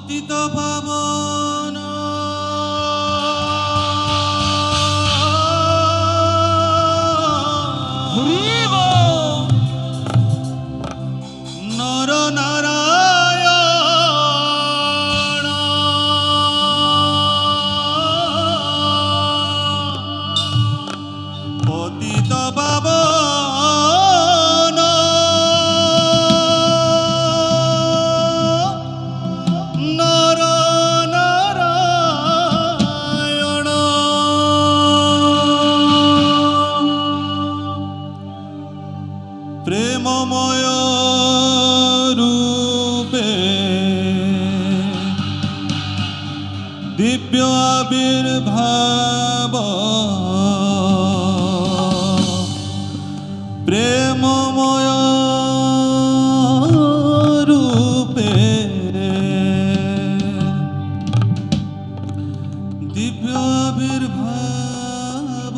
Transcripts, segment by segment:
পতিত পাবন নর নারায়ণ পতিত পাবন নর নারায়ণ প্রেমময় রূপে দিব্য আবির্ভাব প্রেমময় রূপে দিব্য আবির্ভাব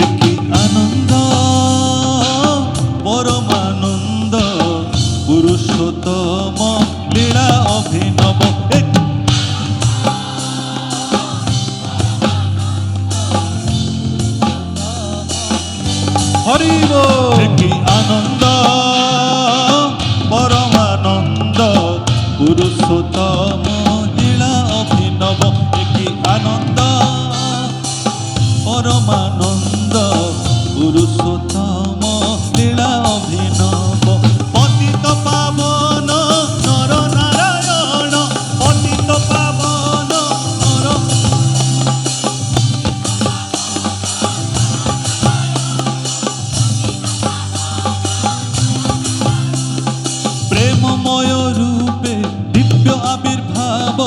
একই আনন্দ পরমানন্দ পুরুষোত্তম লীলা অভিনব হরিব একই আনন্দ পরমানন্দ পুরুষোত্তম লীলা অভিনব একই আনন্দ পরমানন্দ পুরুষোত্তম লীলা অভিনব পতিত পাবন নর নারায়ণ পতিত পাবন নর প্রেমময় রূপে দিব্য আবির্ভাব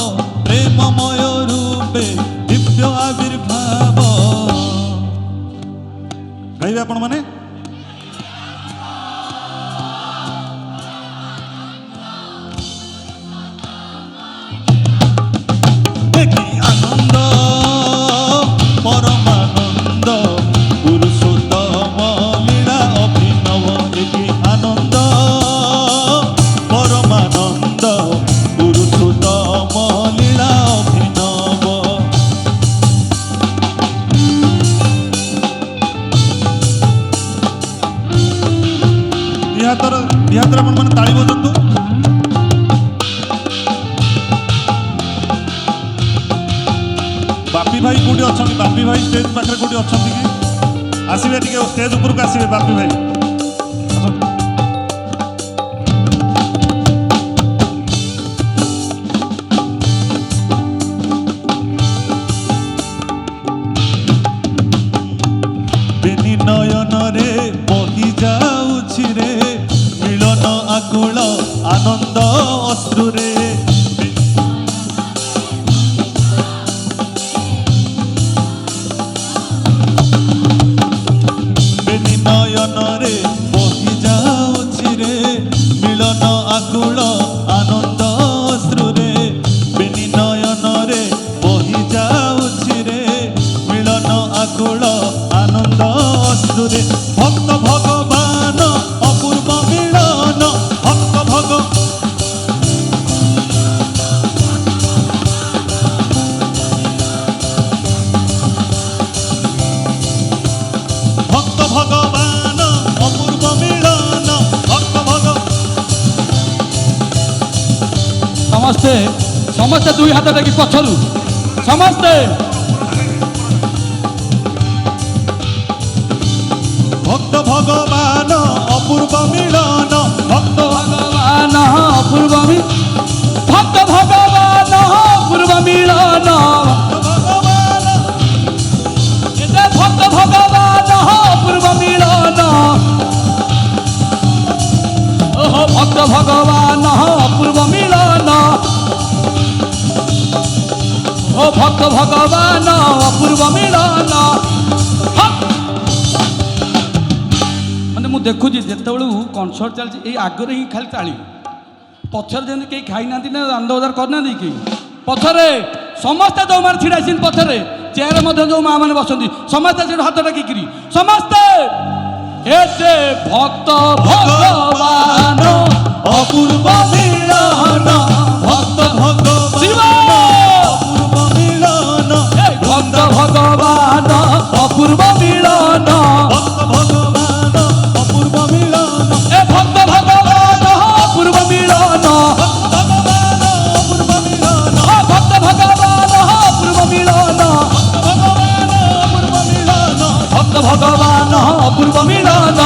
প্রেমময় রূপে দিব্য আবির্ভাব গাইবে আপন মানে একই আনন্দ পরমানন্দ পুরুষোত্তম লীলা অভিনব একই আনন্দ পরমানন্দ পুরুষোত্তম লীলা অভিনব ନିହାତର ଆପଣମାନେ ତାଳି ବଜାନ୍ତୁ। ବାପି ଭାଇ କୋଉଠି ଅଛନ୍ତି? ବାପି ଭାଇ ଷ୍ଟେଜ ପାଖରେ କୋଉଠି ଅଛନ୍ତି କି? ଆସିବେ ଟିକେ ଷ୍ଟେଜ ଉପରକୁ ଆସିବେ ବାପି ଭାଇ। ବେନି ନୟନରେ ବହି ଯାଉଛି ରେ ମିଳନ ଆକୁଳ ଆନନ୍ଦ ଅଶ୍ରୁରେ ବେନି ନୟନରେ ବହି ଯାଉଛି ରେ ମିଳନ ଆକୁଳ ଆନନ୍ଦ ଅଶ୍ରୁରେ ବେନି ନୟନରେ ବହି ଯାଉଛି ରେ ମିଳନ ଆକୁଳ আনন্দ অশ্রুরে ভক্ত ভগবান অপূর্ব মিলন ভক্ত ভক্ত ভগবান অপূর্ব মিলন ভক্ত ସମସ୍ତେ ସମସ୍ତେ ଦୁଇ ହାତ ଟେକି ପଛରୁ ସମସ୍ତେ ভক্ত ভগবান অপূর্ব মিলন ভক্ত ভগবান অপূর্ব ভক্ত ভগবান অপূর্ব মিলন ভগবান এতে ভক্ত ভগবান অপূর্ব মিলন ওহ ভক্ত ভগবান অপূর্ব মিলন ও ভক্ত ভগবান অপূর্ব মিলন মানে ମୁଁ ଦେଖୁଛି ଯେତେବେଳୁ କନସର୍ଟ ଚାଲିଛି ଏଇ ଆଗରେ ହିଁ ଖାଲି ତାଳି, ପଛରେ ଯେମିତି କେହି ଖାଇନାହାନ୍ତି ନା ଆନନ୍ଦ ବଜାର କରିନାହାନ୍ତି କେହି, ପଛରେ ସମସ୍ତେ ଯେଉଁମାନେ ଛିଡ଼ା ହେଇଛନ୍ତି ପଛରେ ଚେୟାର ମଧ୍ୟ ଯେଉଁ ମା ମାନେ ବସନ୍ତି ସମସ୍ତେ ସେଠୁ ହାତ ଡାକିକିରି ସମସ୍ତେ ଏ ଯେ ଭକ୍ତ ଭଗବାନ অপূর্ব মিলন ভক্ত শিব ভগবান অপূর্ব মিলন এ ভক্ত ভগবান অপূর্ব মিলন ভক্ত ভগবান অপূর্ব মিলন এ ভক্ত ভগবান অপূর্ব মিলন ভগবান অপূর্ব মিলন ও ভক্ত ভগবান অপূর্ব মিলন ভগবান অপূর্ব মিলন ভক্ত ভগবান অপূর্ব মিলন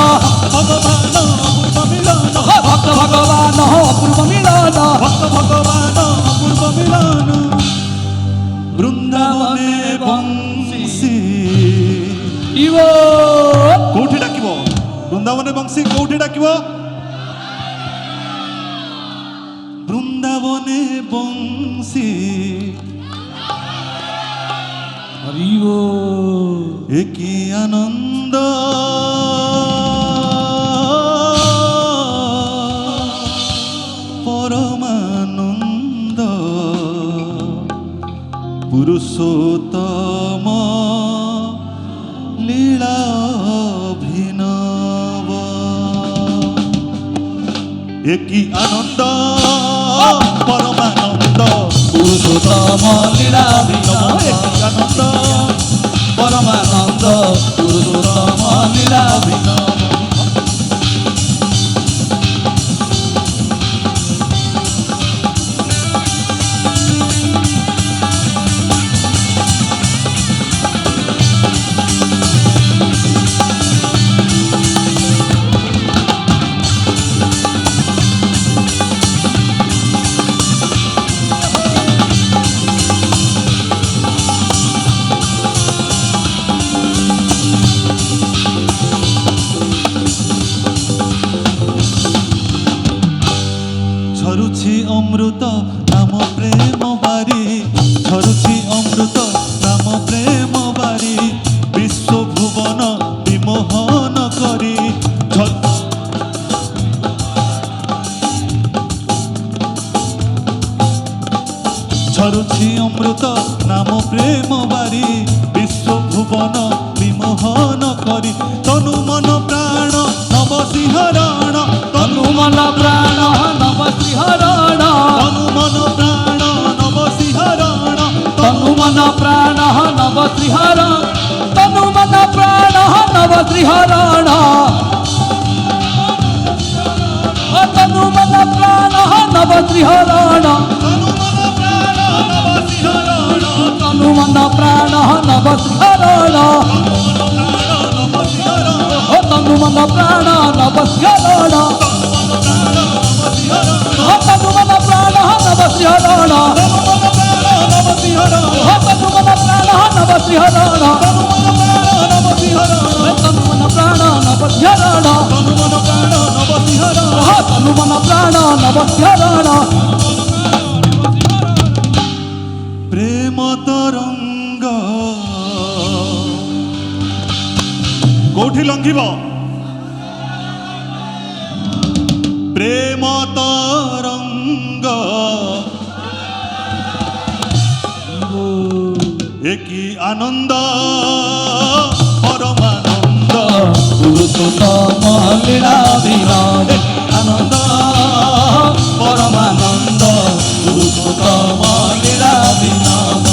ভগবান অপূর্ব মিলন ও ভক্ত ভগবান অপূর্ব মিলন ভক্ত ভগবান অপূর্ব মিলন বৃন্দাবনে বংশী ইব কোউঠি ডাকিব বৃন্দাবনে বংশী কোউঠি ডাকিব বৃন্দাবনে বংশী হরিব একই আনন্দ পরমানন্দ পুরুষোত্তম লীলা অভিনব একই আনন্দ পরমানন্দ পুরুষোত্তম লীলা বিনব একই আনন্দ পরমানন্দ পুরুষোত্তম লীলা বিনব ঝরুছি অমৃত নাম প্রেম বারি ঝরুছি অমৃত নাম প্রেম বারি বিশ্ব ভুবন বিমোহন করি ঝরুছি অমৃত নাম প্রেম বারি বিশ্ব ভুবন বিমোহন করি তনু মন প্রাণ নব সিংহরণ তনু মন প্রাণ নব শ্রীহরণ তনু মন প্রাণ নব সিংহরণ তনু মন প্রাণ নব শ্রীহরণ তনু মন প্রাণ নব শ্রীহরণ তনু মন প্রাণ নব শ্রীহরণ তনু মন প্রাণ নব সিংহরণ তনু মন প্রাণ নব শ্রীহরণ তনু মন প্রাণ নব শ্রীহরণ তনু মন প্রাণ নব শ্রীহরণ তনু মন প্রাণ নব শ্রীহরণ তনু মন প্রাণ নব শ্রীহরণ প্রেম তরঙ্গ কোউঠি লঙ্ঘিব প্রেম তরঙ্গ একই আনন্দ পরমানন্দ পুরুষোত্তম লীলা বিনব আনন্দ পরমানন্দ পুরুষোত্তম লীলা বিনব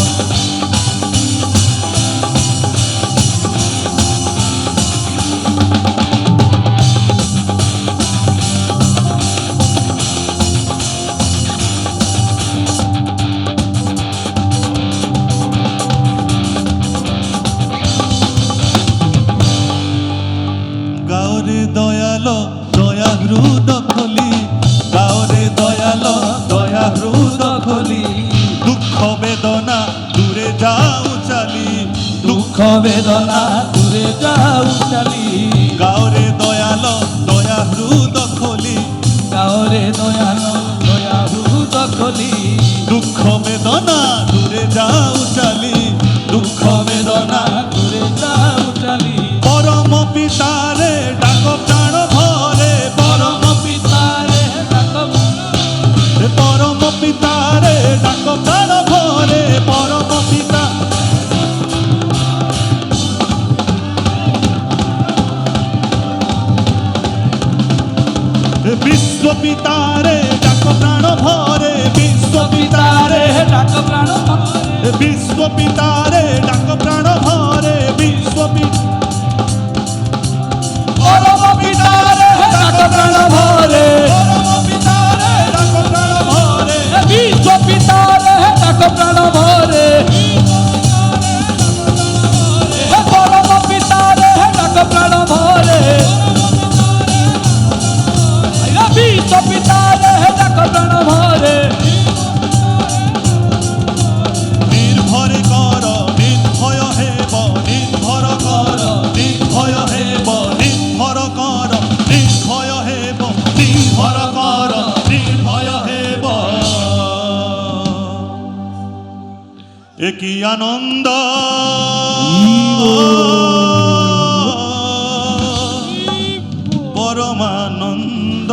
গাওরে দয়াল দয়া হৃদ খলি গাওরে দয়াল দয়া হৃদ খলি দুঃখ বেদনা দূরে যাও চালি দুঃখ বেদনা দূরে যাও চালি গাওরে দয়াল দয়া হৃদ খলি গাওরে দয়াল দয়া হৃদ খলি দুঃখ বেদনা দূরে যাও চালি দুঃখ বেদনা দূরে যাও চালি পরম পিতারে ডাক প্রাণ পিতারে ডাক প্রাণ ভরে পরম পিতা বিশ্ব পিতারে ডাক প্রাণ ভরে বিশ্ব পিতারে ডাক প্রাণ ভরে বিশ্ব পিতারে ডাক প্রাণ ভরে বিশ্ব পরম পিতারে ডাক প্রাণ ভরে পরম পিতারে ডাক প্রাণ ভরে বিশ্ব পিতারে ডাক প্রাণ ভরে পরম পিতারে ডাক প্রাণ ভরে বিশ্ব পিতারে ডাক প্রাণ ভরে নির্ভরে কর নির্ভয় হেব নির্ভর কর নির্ভয় হেব নির্ভর কর নির্ভয় হেব নির্ভর কর নির্ভয় হেব একই আনন্দ পরমানন্দ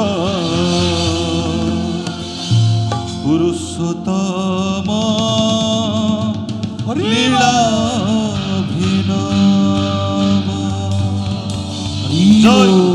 পুরুষোত্তম লীলা অভিনব জয়